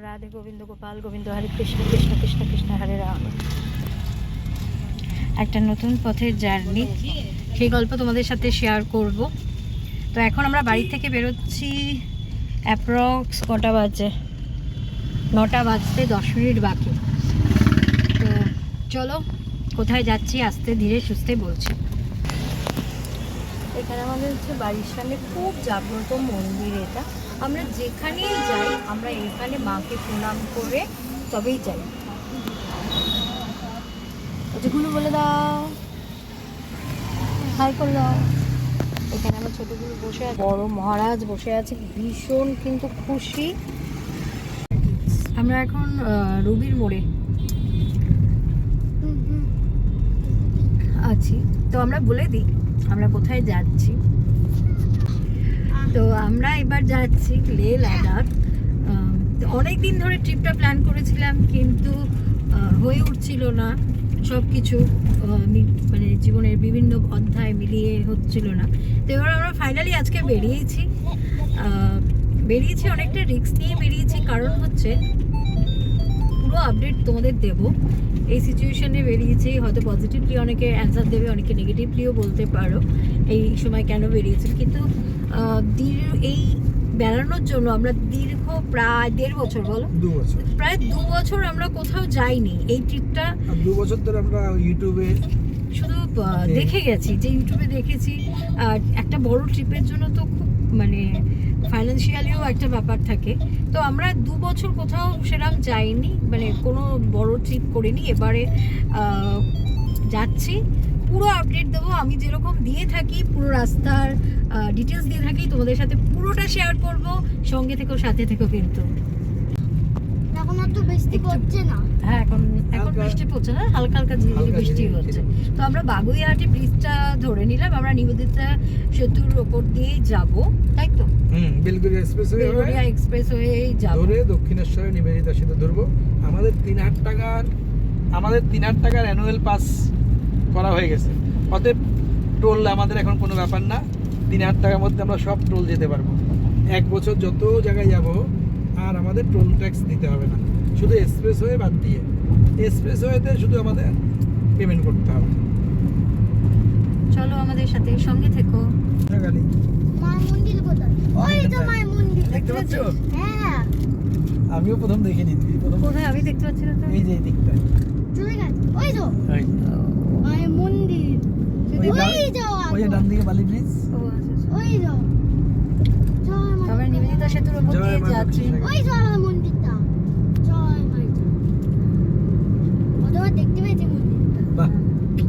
রাধে গোবিন্দ গোপাল গোবিন্দ, হরে কৃষ্ণ কৃষ্ণ কৃষ্ণ কৃষ্ণ হরে রাম। একটা নতুন পথের জার্নি, সেই গল্প তোমাদের সাথে শেয়ার করব। তো এখন আমরা বাড়ি থেকে বেরোচ্ছি, অ্যাপ্রক্স কটা বাজে, 9টা বাজতে 10 মিনিট বাকি। তো চলো কোথায় যাচ্ছি আস্তে ধীরে সুস্থে বলছি। এখানে আমাদের হচ্ছে বাড়ির সামনে খুব জাগ্রত মন্দির। এটা আমরা যেখানেই যাই আমরা এখানে মাকে প্রণাম করে তবেই যাই। ওগুলো বলে দাও, হাই করে দাও। এখানে আমার ছোটগুলো বসে আছে, বড় মহারাজ বসে আছে, ভীষণ কিন্তু খুশি। আমরা এখন রবির মোড়ে আছি। তো আমরা বলে দিই আমরা কোথায় যাচ্ছি। তো আমরা এবার যাচ্ছি লে লাদাখ। অনেক দিন ধরে ট্রিপটা প্ল্যান করেছিলাম, কিন্তু হয়ে উঠছিল না, সব কিছু মানে জীবনের বিভিন্ন অধ্যায় মিলিয়ে হচ্ছিল না। তো এবার আমরা ফাইনালি আজকে বেরিয়েছি অনেকটা রিস্ক নিয়ে বেরিয়েছি। কারণ হচ্ছে পুরো আপডেট তোমাদের দেব। এই সিচুয়েশনে বেরিয়েছি, হয়তো পজিটিভলি অনেকে অ্যান্সার দেবে, অনেকে নেগেটিভলিও বলতে পারো এই সময় কেন বেরিয়েছি। কিন্তু এই বেড়ানোর জন্য আমরা দীর্ঘ প্রায় 1.5 বছর, বলো 2 বছর, প্রায় 2 বছর আমরা কোথাও যাইনি। এই ট্রিপটা 2 বছর ধরে আমরা ইউটিউবে শুধু দেখে গেছি, যে ইউটিউবে দেখেছি। আর একটা বড় ট্রিপের জন্য তো খুব মানে ফাইন্যান্সিয়ালিও একটা ব্যাপার থাকে। তো আমরা 2 বছর কোথাও সেরকম যাইনি, মানে কোনো বড় ট্রিপ করিনি। এবারে যাচ্ছি, পুরো আপডেট দেবো। আমি যেরকম দিয়ে থাকি পুরো রাস্তার ডিটেলস দিয়ে থাকি, তোমাদের সাথে পুরোটা শেয়ার করব। সঙ্গে থেকো, সাথে থেকো কিন্তু। এখন আর তো বৃষ্টি পড়ছে না। হ্যাঁ, এখন বৃষ্টি পড়ছে না, হালকা হালকা ঝিরিঝিরি বৃষ্টি হচ্ছে। তো আমরা বাগুইহাটি ব্রিজটা ধরে নিলাম, আমরা নিবেদিতা সেতুর ওপর দিয়েই যাব, তাই তো? বেলগড়িয়া এক্সপ্রেসওয়ে যাব, ধরে দক্ষিণেশ্বরে নিবেদিতা সেতু ধরবো। আমাদের 3,000 টাকার অ্যানুয়াল পাস করা হয়ে গেছে। অতএব টোল আমাদের এখন কোনো ব্যাপার না। 3,000 টাকার মধ্যে আমরা সব টোল যেতে পারবো। 1 বছর যত জায়গায় যাব আর আমাদের টোল ট্যাক্স দিতে হবে না, শুধু এক্সপ্রেসওয়ে বাদ দিয়ে। এক্সপ্রেসওয়েতে শুধু আমাদের পেমেন্ট করতে হবে। চলো আমাদের সাথে, সঙ্গে থেকো। মায়ের মন্দির কোথায়? ওই তো মায়ের মন্দির দেখতে পাচ্ছ? হ্যাঁ, আমিও প্রথম দেখিনি। কোথায়? আমি দেখতে পাচ্ছি না তো। এই যে এই দিকটা, চলে গেছে। ওই তো মায়ের মন্দির, ওই ডান দিকে বালি ব্রিজ। ও আচ্ছা আচ্ছা। ওই তো আমরা নিবেদিতা সেতুর ওপর জয় দিয়ে মা যাচ্ছি। লক্ষ্মী। ওই তো আমার মন্দিরটা। জয় মা, ওটা দেখতে পেয়েছি মন্দিরটা। বাহ,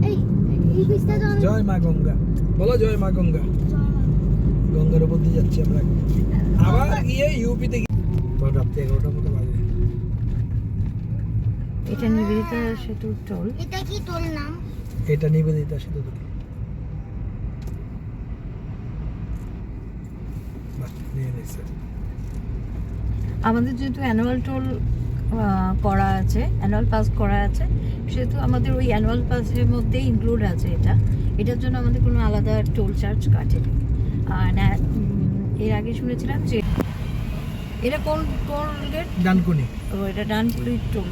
এই বৃষ্টিটা তো জয় মা গঙ্গা বলো, জয় মা গঙ্গা। গঙ্গার উপর দিয়ে যাচ্ছি আমরা। আবার গিয়ে ইউপিতে রাত্রি 11টার মতো বাজে। এটা নিবেদিতা সেতুর টোল। এটা কি তোর নাম? এটা নিবেদিতা সেতু থেকে। বাহ, নিয়ে নিচ্ছে। আমাদের যেহেতু অ্যানুয়াল টোল করা আছে, অ্যানুয়াল পাস করা আছে, সেহেতু আমাদের ওই অ্যানুয়াল পাসের মধ্যেই ইনক্লুড আছে এটা। এটার জন্য আমাদের কোনো আলাদা টোল চার্জ কাটেনি। আর এর আগে শুনেছিলাম যে এটা কোন টোল গেট? ডানকুনি। ও, এটা ডানকুনি টোল।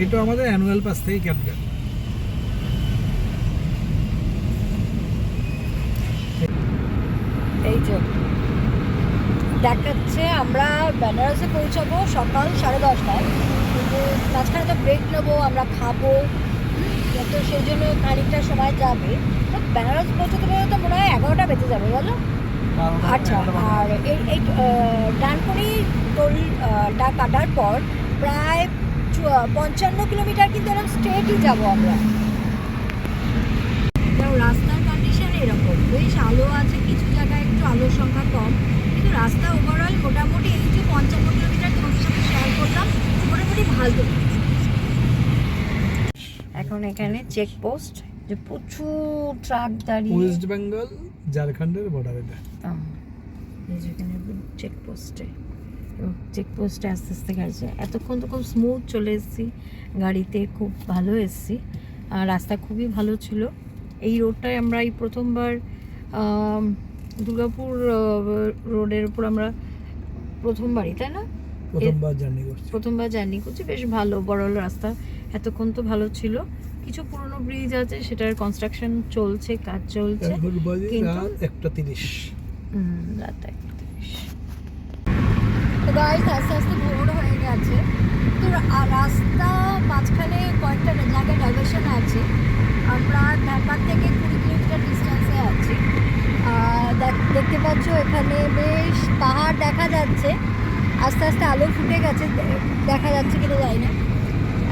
এটা আমাদের অ্যানুয়াল পাস থেকে কাটবে। এই যে দেখাচ্ছে আমরা বেনারসে পৌঁছাবো সকাল 10:30টায়, কিন্তু মাঝখানে তো ব্রেক নেবো, আমরা খাবো, তো সেই জন্য খানিকটা সময় যাবে। তো বেনারস পৌঁছতে তো মনে হয় 11টা বেজে যাবে, বলো? আচ্ছা, আর এই ডানকুনি টোলটা কাটার পর প্রায় 55 কিলোমিটার কিন্তু এরকম স্ট্রেটই যাবো আমরা। রাস্তার কন্ডিশন এরকম, বেশ আলো আছে, কিছু জায়গায় একটু আলোর সংখ্যা কম, কিন্তু রাস্তা ওভারঅল মোটামুটি এই যে 55 কিলোমিটার তোমাদের সাথে শেয়ার করলাম, মোটামুটি ভালো। এখন এখানে চেকপোস্ট, যে প্রচুর ট্রাক দাঁড়িয়ে, ওয়েস্ট বেঙ্গল ঝাড়খণ্ডের বর্ডার। এটা যেখানে চেকপোস্টে আস্তে আস্তে গাড়ি। এতক্ষণ তো খুব স্মুথ চলে এসেছি গাড়িতে, খুব ভালো এসেছি। আর রাস্তা খুবই ভালো ছিল। এই রোডটায় আমরা এই প্রথমবার দুর্গাপুর রোডের উপর আমরা প্রথমবারই, তাই না? প্রথমবার জার্নি করছি। প্রথমবার জার্নি করছি, বেশ ভালো বড়ল রাস্তা। এতক্ষণ তো ভালো ছিল, কিছু পুরনো ব্রিজ আছে সেটার কনস্ট্রাকশন চলছে, কাজ চলছে। এখন বাজে কিন্তু- রাত 1:30। রাত 1:30। তো গাইস আস্তে আস্তে ভোর হয়ে গেছে, তো রাস্তা মাঝখানে কয়েকটা জায়গায় ডাইভারশন আছে। আমরা ধানবাদ থেকে 20 কিলোমিটার ডিস্টেন্সে আছি। দেখতে পাচ্ছ এখানে বেশ পাহাড় দেখা যাচ্ছে, আস্তে আস্তে আলো ফুটে গেছে, দেখা যাচ্ছে কিনা জানি না,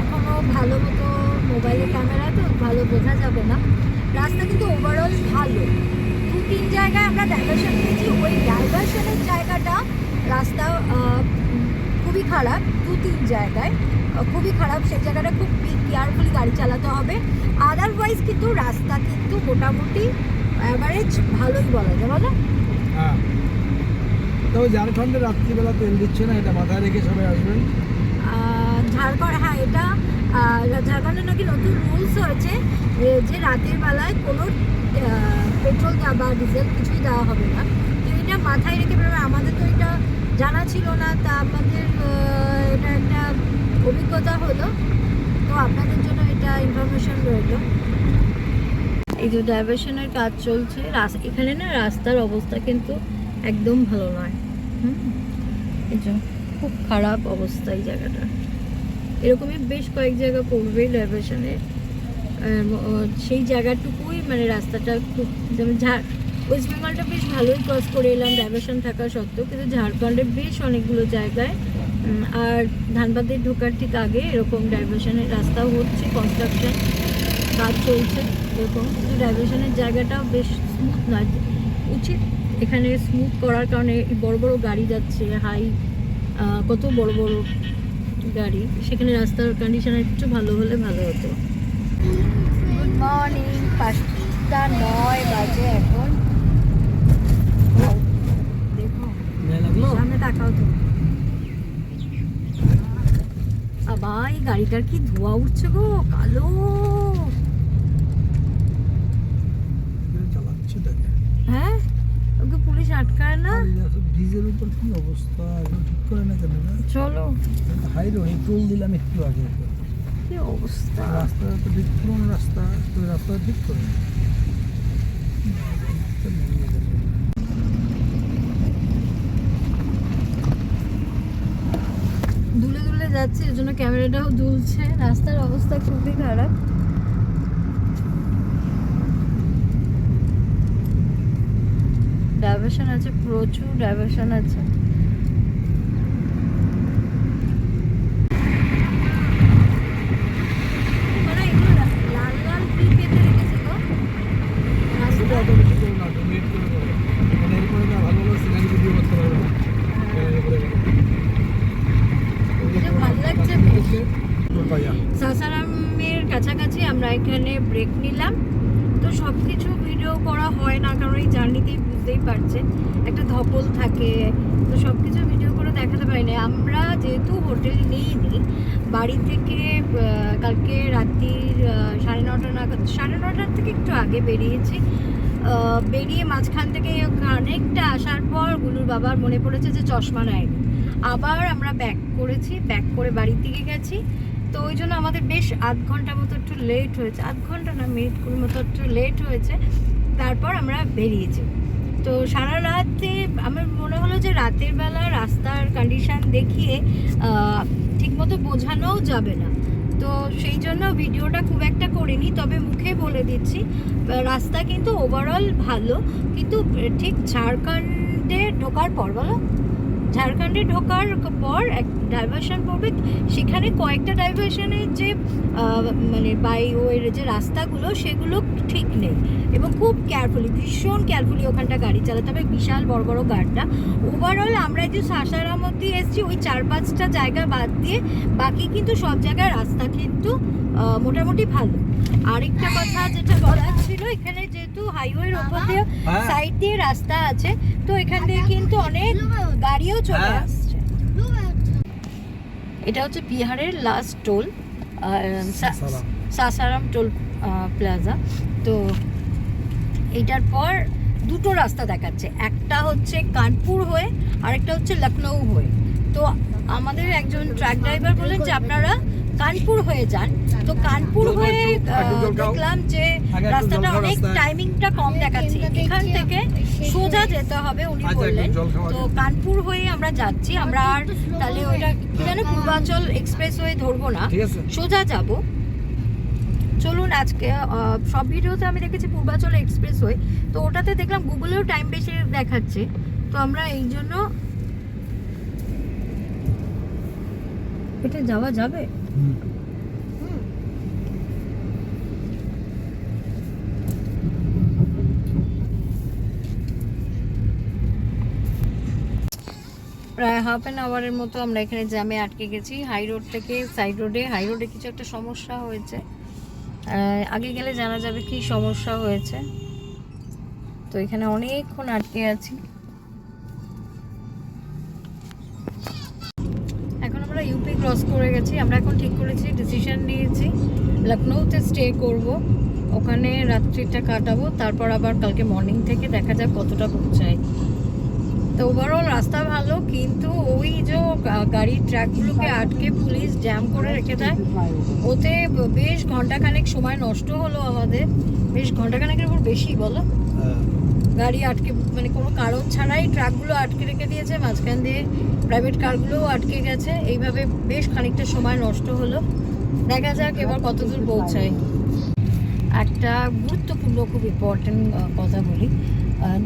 এখনও ভালো মতো মোবাইলের ক্যামেরা তো ভালো বোঝা যাবে না। রাস্তা কিন্তু ওভারঅল ভালো। 2-3 জায়গায় আমরা ডাইভারশন নিয়েছি, ওই ডাইভারশনের জায়গাটা রাস্তা খুবই খারাপ। 2-3 জায়গায় খুবই খারাপ, সেই জায়গাটা খুব কেয়ারফুলি গাড়ি চালাতে হবে। আদারওয়াইজ কিন্তু রাস্তা কিন্তু মোটামুটি অ্যাভারেজ ভালোই বলা যায়, বলো? হ্যাঁ, তবে ঝাড়খণ্ডে রাত্রিবেলা তেল দিচ্ছে না, এটা মাথায় রেখে সবাই আসবেন। ঝাড়খণ্ড, হ্যাঁ এটা ঝাড়খণ্ডে নাকি নতুন রুলস হয়েছে যে রাতের বেলায় কোনো পেট্রোল বা ডিজেল কিছুই দেওয়া হবে না। তো এটা মাথায় রেখে বেরোবে। আমাদের তো এটা জানা ছিল না, তা আমাদের এটা একটা অভিজ্ঞতা হলো, তো আপনাদের জন্য এটা ইনফরমেশন রইল। এই যে ডাইভারশনের কাজ চলছে, এখানে না রাস্তার অবস্থা কিন্তু একদম ভালো নয়। এই যে খুব খারাপ অবস্থা এই জায়গাটা। এরকমই বেশ কয়েক জায়গা পড়বে ডাইভারশনে, সেই জায়গাটুকুই মানে রাস্তাটা খুব, যেমন ওয়েস্ট বেঙ্গলটা বেশ ভালোই ক্রস করে এলাম ডাইভারশন থাকা সত্ত্বেও, কিন্তু ঝাড়খণ্ডে বেশ অনেকগুলো জায়গায় আর ধানবাদে ঢোকার ঠিক আগে এরকম ডাইভারশনের রাস্তাও হচ্ছে, কনস্ট্রাকশন কাজ চলছে এরকম, কিন্তু ডাইভারশনের জায়গাটাও বেশ স্মুথ নয়। উচিত এখানে স্মুথ করার কারণে বড় বড় গাড়ি যাচ্ছে, কত বড় বড় গাড়ি, সেখানে রাস্তার কন্ডিশন একটু ভালো হলে ভালো হতো। গুড মর্নিং, 5:09 বাজে এখন। দেখো সামনে তাকাও তো, আবার এই গাড়িটার কি ধোঁয়া উঠছে গো, কালো। চালাচ্ছে দেখে। হ্যাঁ, ওকে পুলিশ আটকায় না। ব্রিজের উপর কি অবস্থা, এগুলো ঠিক করে না কেন? না চলো, হাই রোড, টোল দিলাম একটু আগে। কি অবস্থা। রাস্তা তো ঠিক, পুরোনো রাস্তা, তো রাস্তা ঠিক করে। দুলে দুলে যাচ্ছে, এর জন্য ক্যামেরাটাও দুলছে। রাস্তার অবস্থা খুবই খারাপ। ডাইভারশন আছে, প্রচুর ডাইভারশন আছে। ওরা এগুলো লাল লাল কি পেতে রেখেছে গো সেটা রাস্তা। অত বেশি করে না, মিনিট করে করে। মানে এরপরে না ভালো ভালো সিনারি ভিডিও করতে পারবে না। ভালো লাগছে পাইয়া সাসারামের কাছাকাছি আমরা এখানে ব্রেক নিলাম। তো সব কিছু ভিডিও করা হয় না, কারণ এই জার্নিতেই বুঝতেই পারছেন একটা ধকল থাকে, তো সব কিছু ভিডিও করে দেখাতে পারি না। আমরা যেহেতু হোটেল নিইনি, বাড়ি থেকে কালকে রাত্রির 9:30 নাগাদ, 9:30 থেকে একটু আগে বেরিয়েছি। বেরিয়ে মাঝখান থেকে অনেকটা আসার পর গুলুর বাবার মনে পড়েছে যে চশমা নেয়নি। আবার আমরা ব্যাক করেছি, ব্যাক করে বাড়ির দিকে গেছি। তো ওই জন্য আমাদের বেশ আধ ঘন্টা মতো একটু লেট হয়েছে, আধ ঘন্টা না মিনিট 20 মতো একটু লেট হয়েছে। তারপর আমরা বেরিয়েছি। তো সারা রাতে আমার মনে হলো যে রাতের বেলা রাস্তার কন্ডিশন দেখিয়ে ঠিকমতো বোঝানোও যাবে না, তো সেই জন্য ভিডিওটা খুব একটা করিনি। তবে মুখে বলে দিচ্ছি রাস্তা কিন্তু ওভারঅল ভালো, কিন্তু ঠিক ঝাড়খণ্ডে ঢোকার পর, বলো ঝাড়খণ্ডে ঢোকার পর এক ডাইভারশন পড়বে, সেখানে কয়েকটা ডাইভারশনের যে মানে বাই ওয়ের যে রাস্তাগুলো সেগুলো ঠিক নেই, এবং খুব কেয়ারফুলি, ভীষণ কেয়ারফুলি ওখানটা গাড়ি চালাতে হবে, বিশাল বড় বড় গাড়িটা। ওভারঅল আমরা যে সাসারাম অব্দি এসেছি ওই 4-5টা জায়গা বাদ দিয়ে বাকি কিন্তু সব জায়গায় রাস্তা কিন্তু মোটামুটি ভালো। আরেকটা কথা যেটা বলার ছিল, এখানে যেহেতু হাইওয়ের ওপর দিয়ে সাইড দিয়ে রাস্তা আছে, তো এখান থেকে কিন্তু অনেক গাড়িও চলে আসছে। এটা হচ্ছে বিহারের last toll, Sasaram toll plaza. তো এটার পর দুটো রাস্তা দেখাচ্ছে, একটা হচ্ছে কানপুর হয়ে, আরেকটা হচ্ছে লখনৌ হয়ে। তো আমাদের একজন ট্রাক ড্রাইভার বললেন যে আপনারা কানপুর হয়ে যান। তো কানপুর হয়ে দেখলাম যে রাস্তাটা অনেক টাইমিংটা কম দেখাচ্ছে, এখান থেকে সোজা যেতে হবে উনি বললেন। তো কানপুর হয়ে আমরা যাচ্ছি, আমরা আর তাহলে ওইটা কি জানো পূর্বাঞ্চল এক্সপ্রেস হয়ে ধরবো না, সোজা যাব। চলুন আজকে সব ভিডিওতে আমি দেখেছি পূর্বাঞ্চল এক্সপ্রেস হয়ে, তো ওটাতে দেখলাম গুগলেও টাইম বেশি দেখাচ্ছে। তো আমরা এই জন্য এটা যাওয়া যাবে। প্রায় হাফ অ্যান আওয়ারের মতো আমরা এখানে জ্যামে আটকে গেছি। হাই রোড থেকে সাইড রোডে, হাই রোডে কিছু একটা সমস্যা হয়েছে, আগে গেলে জানা যাবে কি সমস্যা হয়েছে। তো এখানে অনেকক্ষণ আটকে আছি। এখন আমরা ইউপি ক্রস করে গেছি। আমরা এখন ঠিক করেছি, ডিসিশন নিয়েছি লখনৌতে স্টে করব, ওখানে রাত্রিটা কাটাবো, তারপর আবার কালকে মর্নিং থেকে দেখা যাক কতটা পৌঁছায়। তো ওভারঅল রাস্তা ভালো, কিন্তু ওই যে গাড়ির ট্র্যাকগুলোকে আটকে পুলিশ জ্যাম করে রেখে দেয়, ওতে বেশ ঘন্টাখানেক সময় নষ্ট হলো আমাদের, বেশ ঘন্টাখানেকের উপর বেশি বলো। গাড়ি আটকে মানে কোনো কারণ ছাড়াই ট্রাকগুলো আটকে রেখে দিয়েছে, মাঝখান দিয়ে প্রাইভেট কারগুলোও আটকে গেছে, এইভাবে বেশ খানিকটা সময় নষ্ট হলো। দেখা যাক এবার কতদূর পৌঁছায়। একটা গুরুত্বপূর্ণ খুব ইম্পর্টেন্ট কথা বলি,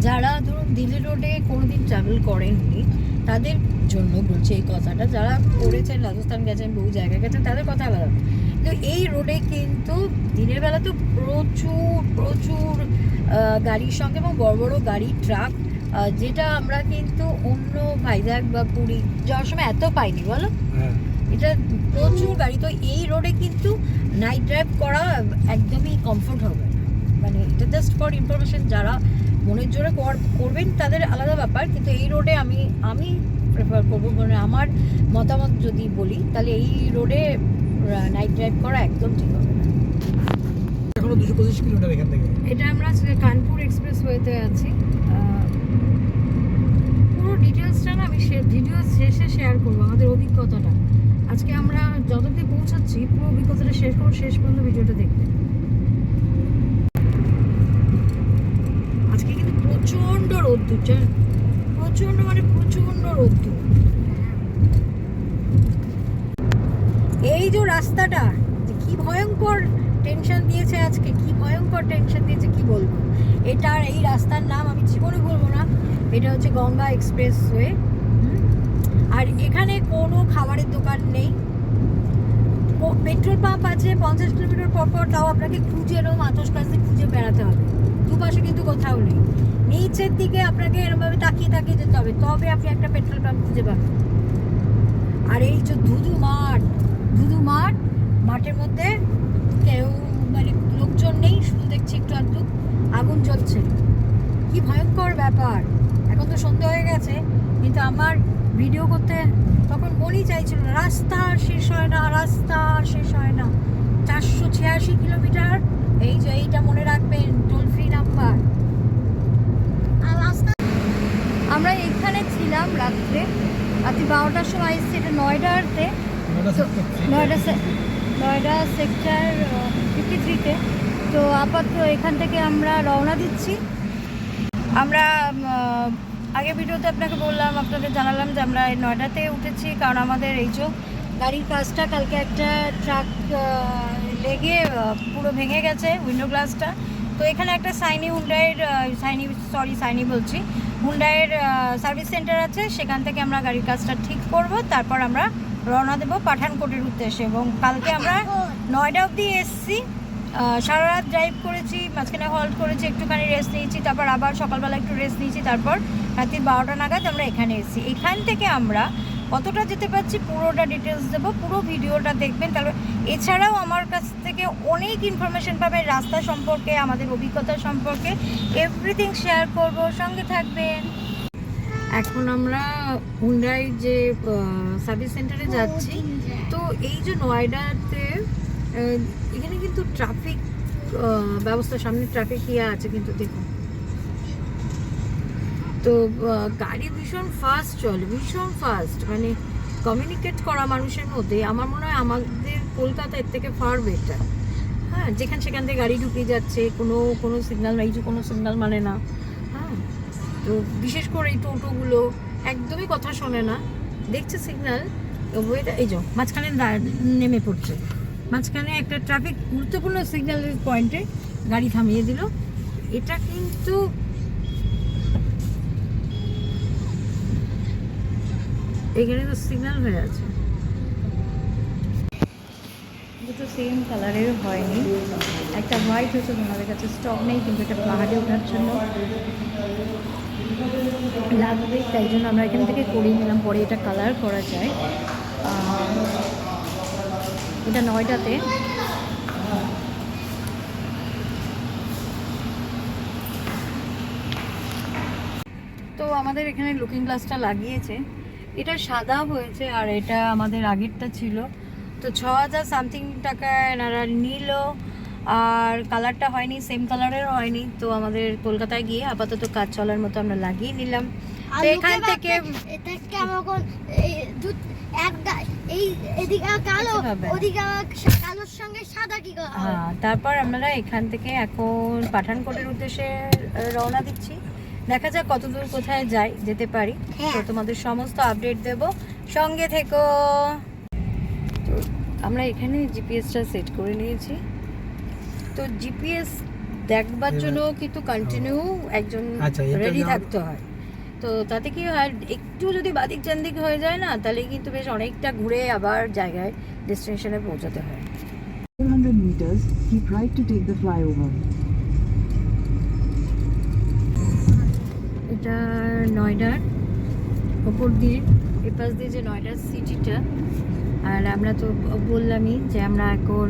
যারা ধরুন দিল্লি রোডে কোনোদিন ট্রাভেল করেননি তাদের জন্য বলছি এই কথাটা, যারা করেছেন রাজস্থান গেছেন বহু জায়গায় গেছেন তাদের কথা আলাদা। তো এই রোডে কিন্তু দিনের বেলা তো প্রচুর প্রচুর গাড়ির সঙ্গে এবং বড় বড় গাড়ি ট্রাক, যেটা আমরা কিন্তু অন্য ভাইজ্যাগ বা পুরী যাওয়ার সময় এত পাইনি বলো। এটা প্রচুর গাড়ি, তো এই রোডে কিন্তু নাইট ড্রাইভ করা একদমই কমফোর্ট হবে না। মানে এটা জাস্ট ফর ইনফরমেশন, যারা মনের জোরে করবেন তাদের আলাদা ব্যাপার, কিন্তু এই রোডে আমি প্রেফার করবো, মানে আমার মতামত যদি বলি তাহলে এই রোডে নাইট ড্রাইভ করা একদম ঠিক হবে না। এখনো 225 কিলোমিটার এখান থেকে। এটা আমরা কানপুর এক্সপ্রেস ওয়েতে আছি। পুরো ডিটেলসটা না আমি ভিডিও শেষে শেয়ার করবো, আমাদের অভিজ্ঞতাটা। আজকে আমরা যতটা পৌঁছাচ্ছি পুরো অভিজ্ঞতাটা শেষ করবো, শেষ পর্যন্ত ভিডিওটা দেখতে। আজকে কিন্তু প্রচন্ড রোদ্দুর, প্রচন্ড মানে প্রচন্ড রোদ্দুর। এই যে রাস্তাটা কি ভয়ঙ্কর টেনশন দিয়েছে আজকে, কি ভয়ঙ্কর টেনশন দিয়েছে কি বলবো। এটার এই রাস্তার নাম আমি জীবনে বলবো না, এটা হচ্ছে গঙ্গা এক্সপ্রেস ওয়ে। আর এখানে কোনো খাবারের দোকান নেই, পেট্রোল পাম্প আছে 50 কিলোমিটার পর পর, তাও আপনাকে খুঁজে এরকম আতস কাছে খুঁজে বেড়াতে হবে। দুপাশে কিন্তু কোথাও নেই, নিচের দিকে আপনাকে এরকমভাবে তাকিয়ে তাকিয়ে যেতে হবে, তবে আপনি একটা পেট্রোল পাম্প খুঁজে পাবেন। আর এই যে ধুধু মাঠ, মাঠের মধ্যে কেউ মানে লোকজন নেই, শুধু দেখছি একটু আধটু আগুন জ্বলছে। কি ভয়ঙ্কর ব্যাপার। এখন তো সন্ধ্যা হয়ে গেছে, কিন্তু আমার ভিডিও করতে তখন মনই চাইছিল না। রাস্তা শেষ হয় না, 486 কিলোমিটার। এই যে এইটা মনে রাখবেন, টোল ফ্রি নাম্বার। আমরা এখানে ছিলাম রাত্রি 12টার সময় এসেছি, এটা নয়ডাতে, নয়ডা সেক্টর 53-তে। তো আপাতত এখান থেকে আমরা রওনা দিচ্ছি। আমরা আগে ভিডিওতে আপনাকে বললাম, আপনাদের জানালাম যে আমরা নয়ডাতে উঠেছি, কারণ আমাদের এই যে গাড়ির কাজটা, কালকে একটা ট্রাক লেগে পুরো ভেঙে গেছে উইন্ডো গ্লাসটা। তো এখানে একটা হুন্ডাইয়ের সার্ভিস সেন্টার আছে, সেখান থেকে আমরা গাড়ির কাজটা ঠিক করব, তারপর আমরা রওনা দেবো পাঠানকোটের উদ্দেশ্যে। এবং কালকে আমরা নয়ডা অবধি এসেছি, সারা রাত ড্রাইভ করেছি, মাঝখানে হল্ট করেছি, একটুখানি রেস্ট নিয়েছি, তারপর আবার সকালবেলা একটু রেস্ট নিয়েছি, তারপর রাত্রি 12টা নাগাদ আমরা এখানে এসেছি। এখান থেকে আমরা কতটা যেতে পারছি পুরোটা ডিটেলস দেবো, পুরো ভিডিওটা দেখবেন। তারপর এছাড়াও আমার কাছ থেকে অনেক ইনফরমেশন পাবেন রাস্তা সম্পর্কে, আমাদের অভিজ্ঞতা সম্পর্কে, এভরিথিং শেয়ার করব, সঙ্গে থাকবেন। এখন আমরা হুন্ডাই যে সার্ভিস সেন্টারে যাচ্ছি। তো এই যে নয়ডাতে এখানে কিন্তু ট্রাফিক ব্যবস্থা, সামনে ট্রাফিক ইয়া আছে কিন্তু দেখুন। তো গাড়ি ভীষণ ফাস্ট চলে, ভীষণ ফাস্ট, মানে কমিউনিকেট করা মানুষের মধ্যে আমার মনে হয় আমাদের কলকাতা এর থেকে ফার বেটার। হ্যাঁ, যেখান সেখান থেকে গাড়ি ঢুকে যাচ্ছে, কোনো সিগন্যাল নাই, কোনো সিগন্যাল মানে না। হ্যাঁ, তো বিশেষ করে এই টোটোগুলো একদমই কথা শোনে না, দেখছে সিগন্যাল ওইটা, এই যে মাঝখানে নেমে পড়ছে, মাঝখানে একটা ট্রাফিক গুরুত্বপূর্ণ সিগন্যালের পয়েন্টে গাড়ি থামিয়ে দিল। এটা কিন্তু এখানে তো সিগন্যাল হয়ে আছে, দুটো সেম কালারের হয়নি, একটা হোয়াইট হচ্ছে তোমাদের কাছে স্টক নেই, কিন্তু এটা পাহাড়ে ওঠার জন্য লাগবে, তাই জন্য আমরা এখান থেকে করিয়ে নিলাম, পরে এটা কালার করা যায়। এটা নয়ডাতে। তো আমাদের এখানে লুকিং গ্লাসটা লাগিয়েছে, এটা সাদা হয়েছে আর এটা আমাদের আগেরটা ছিল, তো 6000 সামথিং টাকা এনারা নিল, আর কালারটা হয়নি, সেম কালারের হয়নি। তো আমাদের কলকাতায় গিয়ে আপাতত কাজ চলার মতো আমরা লাগিয়ে নিলাম। তো এখান থেকে এটা কেমন কোন একটা এই এদিকে কালো ওদিকে কালোর সঙ্গে সাদা কি করে? হ্যাঁ, তারপর আমরা এখান থেকে এখন পাঠানকোটের উদ্দেশ্যে রওনা দিচ্ছি। দেখা যাক কতদূর কোথায় যেতে পারি, তো তোমাদের সমস্ত আপডেট দেব, সঙ্গে থেকো। তো আমরা এখানে জিপিএসটা সেট করে নিয়েছি, তো জিপিএস দেখবার জন্য কিন্তু কন্টিনিউ একজন রেডি থাকতে হয়। তো তাতে কি হয়, একটু যদি বাদিক চান্দিক হয়ে যায় না, তাহলে কিন্তু বেশ অনেকটা ঘুরে আবার জায়গায় ডেস্টিনেশনে পৌঁছাতে হয়। 400 meters, keep right to take the flyover. এটা নয়ডার ওপর দিয়ে, এপাশ দিয়ে যে নয়ডার সিটিটা, আর আমরা তো বললামই যে আমরা এখন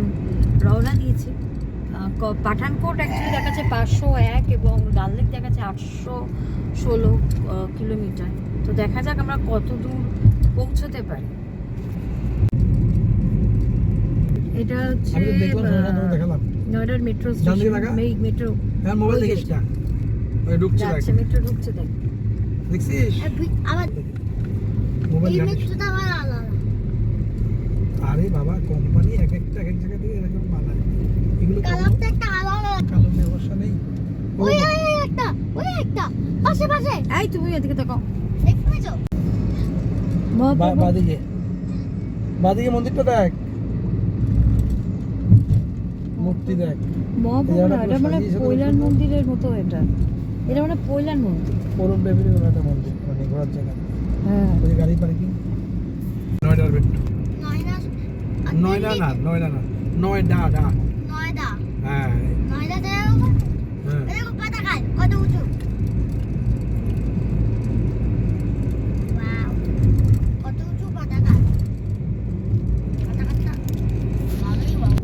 রওনা দিয়েছি। পাঠানকোট অ্যাকচুয়ালি দেখাচ্ছে 501 এবং ডাল লেক দেখাচ্ছে 816 কিলোমিটার। তো দেখা যাক আমরা কত দূর পৌঁছতে পারি। এটা হচ্ছে নয়ডার মেট্রো স্টেশন, মেট্রো মোবাইল দেখিস না, ওই ঢুকছে যাচ্ছে, মেট্রো ঢুকছে, দেখ দেখছিস আবার মোবাইল এই ঘাটিস। মেট্রোটা আবার আলাদা। আরে বাবা, কোম্পানি এক একটা এক জায়গা থেকে এরকম বানায়, এগুলো কালারটা একটা আলাদা। কালো ব্যবসা নেই। ওই একটা পাশে এই তুমি এদিকে তাকাও, দেখতে পেয়েছো? বাদিকে মন্দিরটা দেখ, মূর্তি দেখ, এটা মানে পৈলান মন্দিরের মতো, এটা মানে পৈলান মন্দির, পরম দেবীর কোনো একটা মন্দির, মানে ঘোরার জায়গা। হ্যাঁ, ওই গাড়ি পার্কিং। নয়ডার মেট্রো, নয়ডা নয়ডা না, নয়ডা। হ্যাঁ নয়ডা দেয় হ্যাঁ, এরকম পতাকা কত উঁচু। ওয়াও, কত উঁচু পতাকা। পতাকাটা ভালোই বাহ।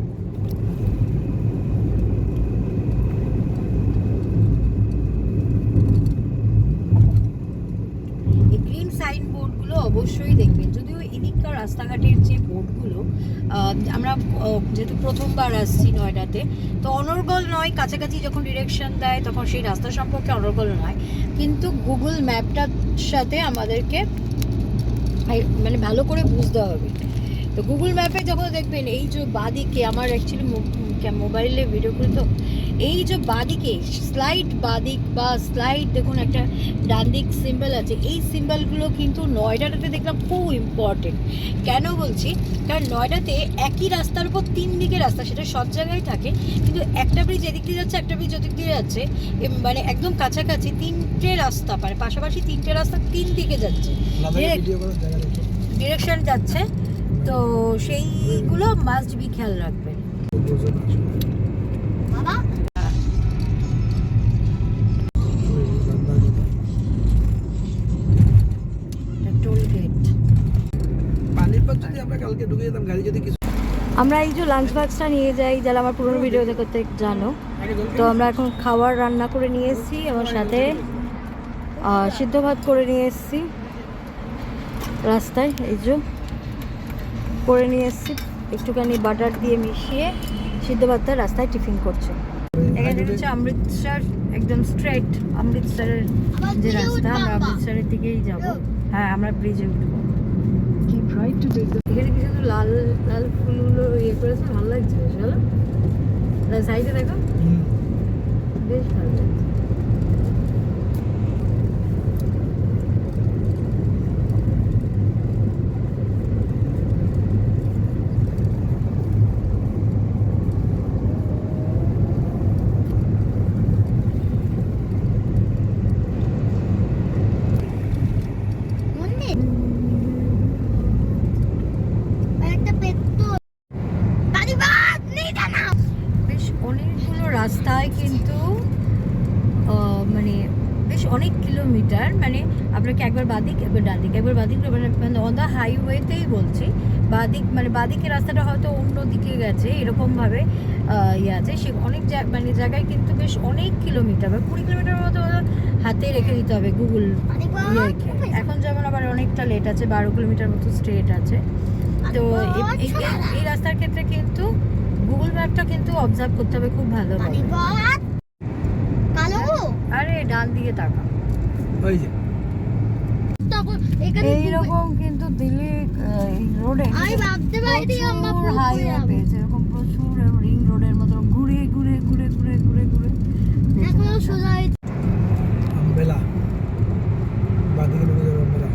এই গ্রিন সাইন বোর্ডগুলো অবশ্যই দেখবেন, যদিও এদিককার রাস্তাঘাটের যে বোর্ডগুলো, আমরা যেহেতু প্রথমবার আসছি নয়ডাতে, তো অনর্গল নয়, কাছাকাছি যখন ডিরেকশন দেয় তখন সেই রাস্তা সম্পর্কে অনর্গল নয়, কিন্তু গুগল ম্যাপটার সাথে আমাদেরকে মানে ভালো করে বুঝতে হবে। তো গুগল ম্যাপে যখন দেখবেন এই যে বাদিকে, আমার অ্যাকচুয়ালি মোবাইলে ভিডিও করি, তো এই যে বাদিকে স্লাইড বাদিক বা স্লাইড, দেখুন একটা ডান দিক সিম্বল আছে, এই সিম্বলগুলো কিন্তু নয়ডাতে দেখলাম খুব ইম্পর্টেন্ট। কেন বলছি, কারণ নয়ডাতে একই রাস্তার উপর 3 দিকে রাস্তা, সেটা সব জায়গায় থাকে, কিন্তু একটা ব্রিজ এদিক দিয়ে যাচ্ছে, একটা ব্রিজ ওদিক দিয়ে যাচ্ছে, মানে একদম কাছাকাছি 3টে রাস্তা, মানে পাশাপাশি 3টে রাস্তা 3 দিকে যাচ্ছে, ডিরেকশন যাচ্ছে। তো সেইগুলো মাস্ট বি খেয়াল রাখবেন। বাবা টোল গেট। পানির যদি আমরা কালকে ঢুকে যেতাম, গাড়ি যদি কিছু আমরা এই যে লাঞ্চ বক্সটা নিয়ে যাই, যারা আমার পুরোনো ভিডিও দেখতে জানো, তো আমরা এখন খাবার রান্না করে নিয়ে এসেছি, আমার সাথে সিদ্ধ ভাত করে নিয়ে এসেছি, রাস্তায় এই যে করে নিয়ে এসেছি, একটুখানি বাটার দিয়ে মিশিয়ে সিদ্ধ ভাতটা রাস্তায় টিফিন করছে। এখানে হচ্ছে অমৃতসর, একদম স্ট্রেট অমৃতসরের যে রাস্তা, আমরা অমৃতসরের দিকেই যাব। হ্যাঁ, আমরা ব্রিজে উঠবো। tried to take the এখানে কি শুধু লাল লাল ফুলগুলো ইয়ে করেছে, ভালো লাগছে বেশ, ভালো। সাইডে দেখো, বেশ ভালো লাগছে। মন্দির আর একটা পেট্রোল গাড়ি বাদ নেই জানা। বেশ অনেকগুলো রাস্তায় কিন্তু মানে বেশ অনেক কিলোমিটার, মানে আপনাকে একবার বাদিক একবার ডান দিক, একবার বাদিক, মানে অন দ্য হাইওয়েতেই বলছি, বাদিক মানে বাদিকের রাস্তাটা হয়তো অন্য দিকে গেছে এরকমভাবে ইয়ে আছে। সে অনেক মানে জায়গায় কিন্তু বেশ অনেক কিলোমিটার বা 20 কিলোমিটার মতো হাতে রেখে দিতে হবে গুগল ইয়েকে। এখন যেমন আবার অনেকটা লেট আছে, 12 কিলোমিটার মতো স্ট্রেট আছে। তো এই রাস্তার ক্ষেত্রে কিন্তু গুগল ম্যাপটা কিন্তু অবজার্ভ করতে হবে খুব ভালোভাবে। কালো আরে ডান দিকে তাকা, ওই যে তখন এখানে এইরকম কিন্তু দিল্লি রোডে আমি ভাবতে পারি আমরা হাইওয়ে পেয়েছে, এরকম প্রচুর রিং রোডের মতো ঘুরে ঘুরে ঘুরে ঘুরে ঘুরে ঘুরে এখন সোজা আমবেলা বাদিকে ঢুকে যাবে আমবেলা।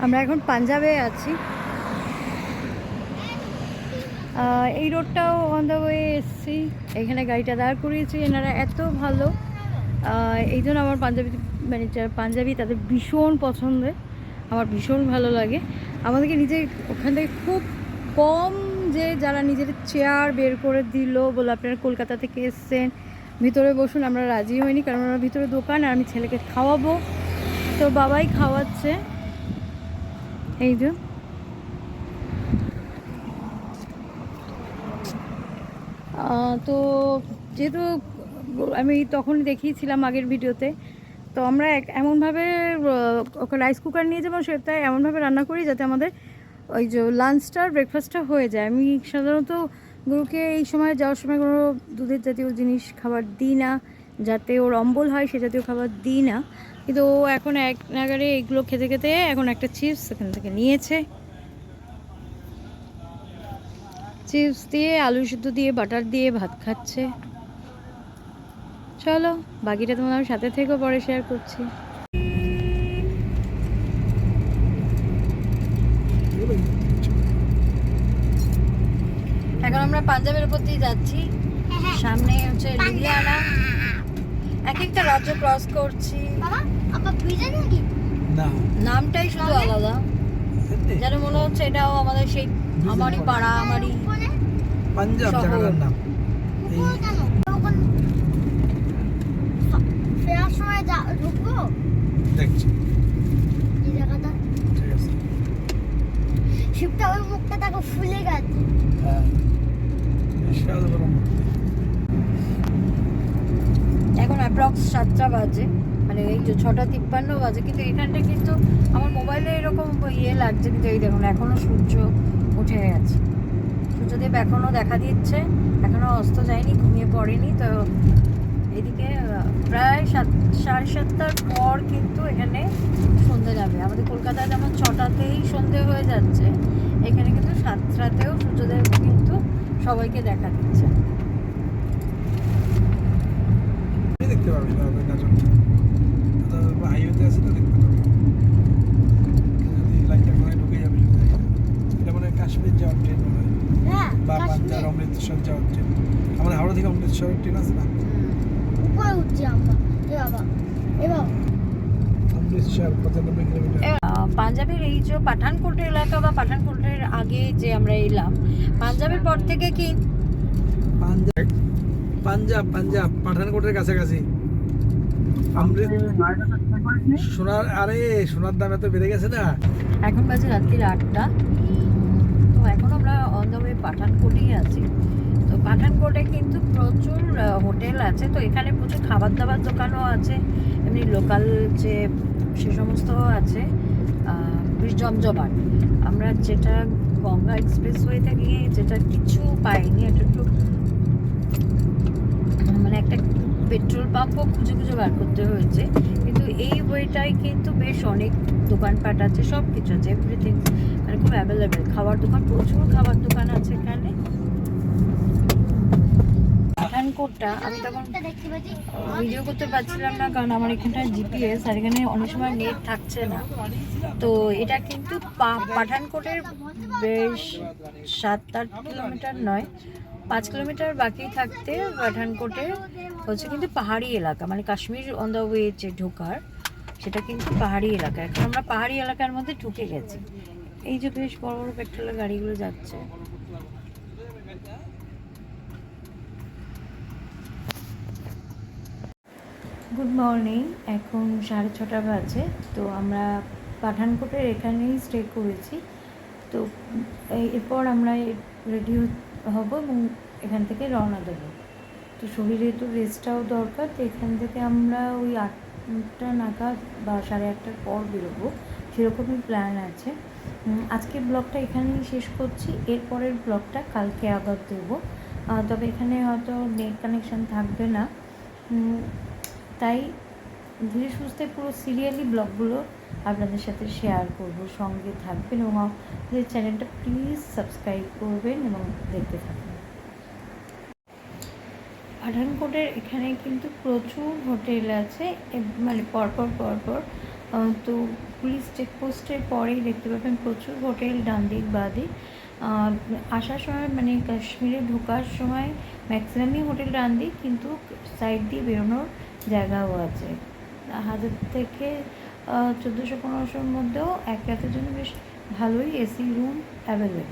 আমরা এখন পাঞ্জাবে আছি। এই রোডটাও অন দ্য ওয়ে এসছি, এখানে গাড়িটা দাঁড় করিয়েছি। এনারা এত ভালো, এই জন্য আমার পাঞ্জাবি মানে যারা পাঞ্জাবি তাদের ভীষণ পছন্দের, আমার ভীষণ ভালো লাগে। আমাদেরকে নিজে ওখান থেকে খুব কম যে যারা নিজের চেয়ার বের করে দিল, বলে আপনারা কলকাতা থেকে এসছেন ভিতরে বসুন, আমরা রাজি হইনি, কারণ আমরা ভিতরে দোকান আর আমি ছেলেকে খাওয়াবো, তো বাবাই খাওয়াচ্ছে। এই যে তো যেহেতু আমি তখন দেখিয়েছিলাম আগের ভিডিওতে, তো আমরা এমনভাবে ওকে রাইস কুকার নিয়ে যাবো, সেটা এমনভাবে রান্না করি যাতে আমাদের ওই যে লাঞ্চটা ব্রেকফাস্টটা হয়ে যায়। আমি সাধারণত গরুকে এই সময় যাওয়ার সময় কোনো দুধের জাতীয় জিনিস খাবার দিই না, যাতে ওর অম্বল হয় সে জাতীয় খাবার দিই না, কিন্তু ও এখন এক নাগারে এগুলো খেতে খেতে এখন একটা চিপস এখান থেকে নিয়েছে। চিপস দিয়ে আলু সিদ্ধ দিয়ে বাটার দিয়ে ভাত খাচ্ছে। চলো বাকিটা তোমার আমি সাথে থেকেও পরে শেয়ার করছি। এখন আমরা পাঞ্জাবের উপর দিয়ে যাচ্ছি, সামনে হচ্ছে লুধিয়ানা, এক একটা রাজ্য ক্রস করছি। বাবা আপা ভিজে নাকি না নামটাই শুধু আলাদা, যেন মনে হচ্ছে এটাও আমাদের সেই আমারই পাড়া, আমারই পাঞ্জাব শহর। জায়গাটার নাম। এই কেন তখন ফেরার সময় ঢুকবো দেখছি, এই জায়গাটা। ঠিক আছে। শিবটা ওই মুখটা দেখো ফুলে গেছে। হ্যাঁ বিশাল বড় মূর্তি। এখন অ্যাপ্রক্স 7টা বাজে, মানে এই যে 6:53 বাজে, কিন্তু এখানটা কিন্তু আমার মোবাইলে এরকম ইয়ে লাগছে, কিন্তু এই দেখুন এখনও সূর্য উঠে গেছে, সূর্যদেব এখনও দেখা দিচ্ছে, এখনও অস্ত যায়নি, ঘুমিয়ে পড়েনি। তো এদিকে প্রায় 7:30টার পর কিন্তু এখানে সন্ধে যাবে। আমাদের কলকাতায় যেমন 6টাতেই সন্ধে হয়ে যাচ্ছে, এখানে কিন্তু 7টাতেও সূর্যদেব কিন্তু সবাইকে দেখা দিচ্ছে। দেখতে পাবি না হাইওয়েতে আছে তো দেখতে পাবি, যদি লাইনটা করে ঢুকে যাবে। এটা মানে কাশ্মীর যাওয়ার ট্রেন মনে হয়, হ্যাঁ বা কাশ্মীর পাঞ্জাব অমৃতসর যাওয়ার ট্রেন। আমাদের হাওড়া থেকে অমৃতসরের ট্রেন আছে না, উপরে উঠছি আমরা। এ বাবা অমৃতসর 95 কিলোমিটার। পাঞ্জাবের এই যে পাঠানকোট এলাকা বা পাঠানকোটের আগে যে আমরা এলাম, পাঞ্জাবের পর থেকে কি পাঞ্জাব পাঠানকোটের কাছাকাছি। সোনার সোনার দাম এত বেড়ে গেছে না। এখন বাজে রাত্রির 8টা, তো এখন আমরা অন দ্য ওয়ে পাঠানকোটেই আছি। তো পাঠানকোটে কিন্তু প্রচুর হোটেল আছে, তো এখানে প্রচুর খাবার দাবার দোকানও আছে, এমনি লোকাল যে সে সমস্তও আছে, বেশ জমজমাট। আমরা যেটা গঙ্গা এক্সপ্রেসওয়েতে গিয়ে যেটা কিছু পাইনি, একটু মানে একটা পেট্রোল পাম্পও খুঁজে খুঁজে বার করতে হয়েছে, কিন্তু এই ওয়েটাই কিন্তু বেশ অনেক দোকানপাট আছে, সব কিছু আছে, এভরিথিং মানে খুব অ্যাভেলেবেল। খাবার দোকান, প্রচুর খাবার দোকান আছে এখানে। পাঠানকোটটা আমি তখন দেখতে পাচ্ছি ভিডিও করতে পারছিলাম না, কারণ আমার এখানটায় জিপিএস, আর এখানে অনেক সময় নেট থাকছে না। তো এটা কিন্তু পাঠানকোটের বেশ 7-8 কিলোমিটার নয়, 5 কিলোমিটার বাকি থাকতে পাঠানকোটে হচ্ছে কিন্তু পাহাড়ি এলাকা, মানে কাশ্মীর অন দ্য ওয়ে যে ঢোকার, সেটা কিন্তু পাহাড়ি এলাকা। এখন আমরা পাহাড়ি এলাকার মধ্যে ঢুকে গেছি। এই যে বেশ বড় বড় পেট্রোলের গাড়িগুলো যাচ্ছে। গুড মর্নিং, এখন 6:30 বাজে। তো আমরা পাঠানকোটের এখানেই স্টে করেছি। তো এরপর আমরা রেডি হব এবং এখান থেকে রওনা দেবো। তো শরীরে তো রেস্টটাও দরকার, তো এখান থেকে আমরা ওই 8টা নাগাদ বা 8:30টার পর বেরোবো, সেরকমই প্ল্যান আছে। আজকের ব্লগটা এখানেই শেষ করছি, এরপরের ব্লগটা কালকে আবার দেবো। তবে এখানে হয়তো নেট কানেকশান থাকবে না, তাই ধীরে সুস্থে পুরো সিরিয়ালি ব্লগগুলো আপনাদের সাথে শেয়ার করব। সঙ্গে থাকবেন এবং আমাদের চ্যানেলটা প্লিজ সাবস্ক্রাইব করবেন এবং দেখতে থাকবেন। পাঠানকোটের এখানে কিন্তু প্রচুর হোটেল আছে, মানে পরপর তো পুলিশ চেকপোস্টের পরেই দেখতে পাবেন প্রচুর হোটেল ডান দিক বাঁ দিক। আসার সময় মানে কাশ্মীরে ঢোকার সময় ম্যাক্সিমামই হোটেল ডান দিক, কিন্তু সাইড দিয়ে বেরোনোর জায়গাও আছে। 1000 থেকে 1400-1500-র মধ্যেও এক রাতের জন্য বেশ ভালোই এসি রুম অ্যাভেলেবেল।